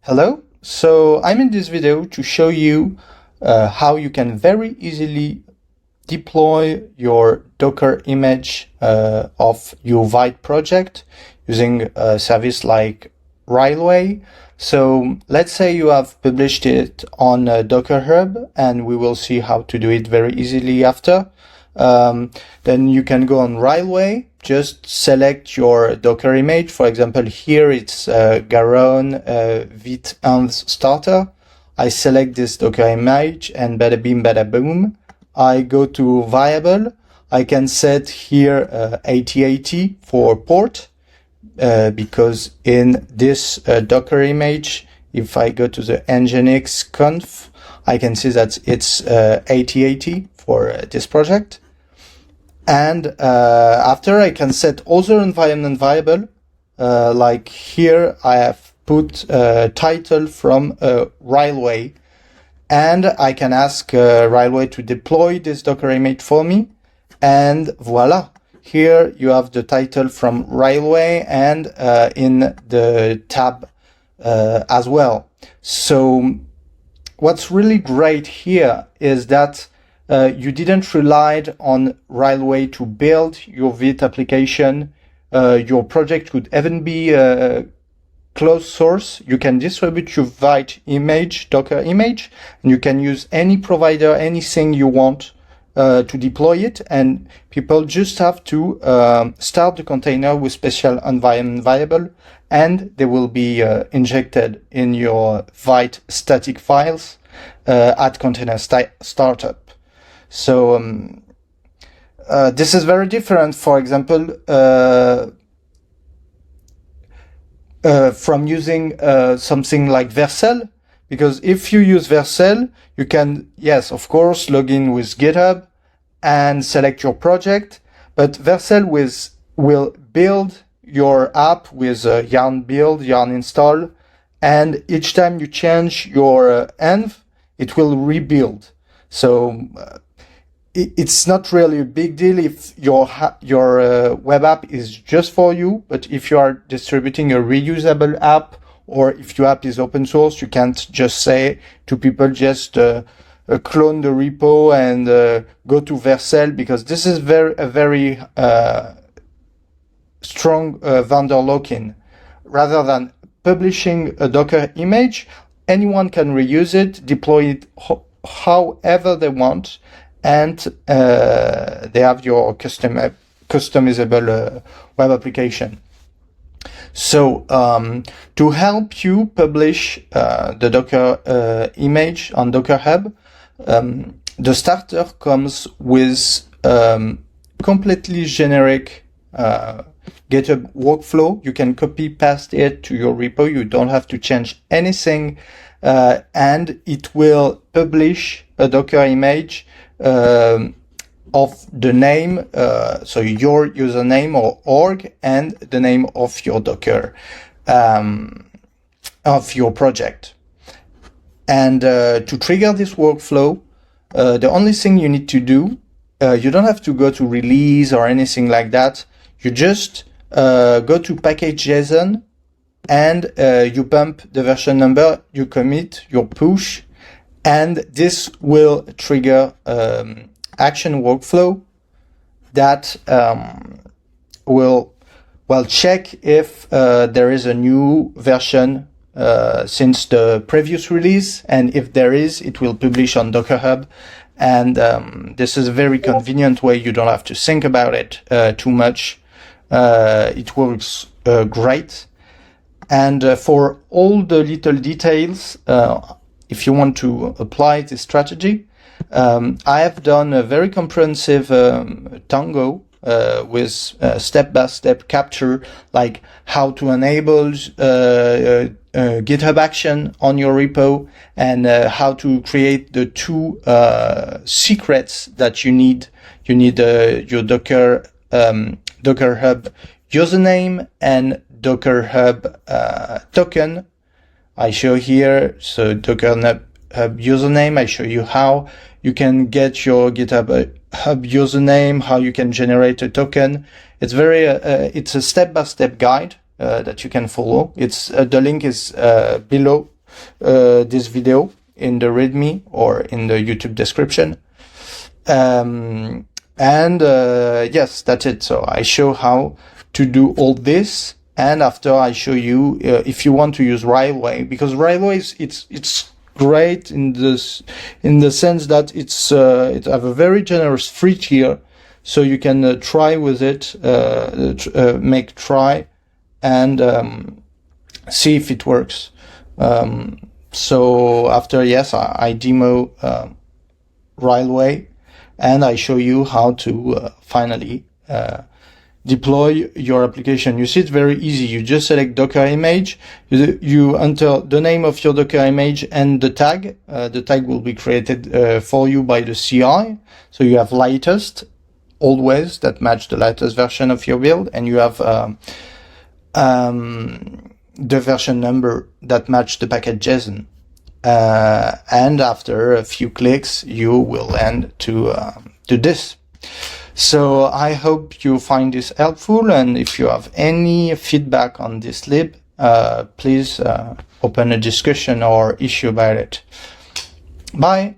Hello, so I'm in this video to show you how you can very easily deploy your Docker image of your Vite project using a service like Railway. So let's say you have published it on Docker Hub, and we will see how to do it very easily after. Then you can go on Railway, just select your Docker image. For example, here it's Garonne vite-envs starter. I select this Docker image and bada bing, bada boom. I go to variable. I can set here 8080 for port because in this Docker image, if I go to the nginx conf, I can see that it's 8080 for this project. And after I can set other environment variable, like here I have put title from Railway, and I can ask Railway to deploy this Docker image for me, and voila, here you have the title from Railway and in the tab as well. So what's really great here is that you didn't rely on Railway to build your Vite application. Your project could even be closed source. You can distribute your Vite image, Docker image, and you can use any provider, anything you want to deploy it. And people just have to start the container with special environment variable, and they will be injected in your Vite static files at container startup. So this is very different, for example, from using something like Vercel, because if you use Vercel, you can, yes, of course, log in with GitHub and select your project, but Vercel will build your app with yarn build, yarn install, and each time you change your env, it will rebuild. So it's not really a big deal if your web app is just for you, but if you are distributing a reusable app, or if your app is open source, you can't just say to people just clone the repo and go to Vercel, because this is a very strong vendor lock-in. Rather than publishing a Docker image, anyone can reuse it, deploy it however they want, and they have your customizable web application. So to help you publish the Docker image on Docker Hub, the starter comes with completely generic GitHub workflow. You can copy paste it to your repo. You don't have to change anything, and it will publish a Docker image of the name, so your username or org, and the name of your Docker, of your project. And to trigger this workflow, the only thing you need to do, you don't have to go to release or anything like that. You just go to package.json and you bump the version number, you commit, you push, and this will trigger action workflow that will check if there is a new version since the previous release, and if there is, it will publish on Docker Hub. And this is a very convenient way. You don't have to think about it too much. It works great. And for all the little details, if you want to apply this strategy, I have done a very comprehensive Tango with step-by-step capture, like how to enable GitHub action on your repo, and how to create the two secrets that you need. You need your Docker Hub username and Docker Hub token. I show here, so Docker Hub username, I show you how you can get your GitHub Hub username, how you can generate a token. It's it's a step-by-step guide that you can follow. The link is below this video in the README or in the YouTube description. Yes, that's it. So I show how to do all this, and after I show you if you want to use Railway, because Railway it's great in the sense that it have a very generous free tier, so you can try with it, make try and see if it works. So after, yes, I demo Railway, and I show you how to finally deploy your application. You see, it's very easy. You just select Docker image, you enter the name of your Docker image and the tag. The tag will be created for you by the CI. So you have latest, always, that match the latest version of your build, and you have the version number that match the package JSON. And after a few clicks, you will land to this. So I hope you find this helpful, and if you have any feedback on this lib, please open a discussion or issue about it. Bye.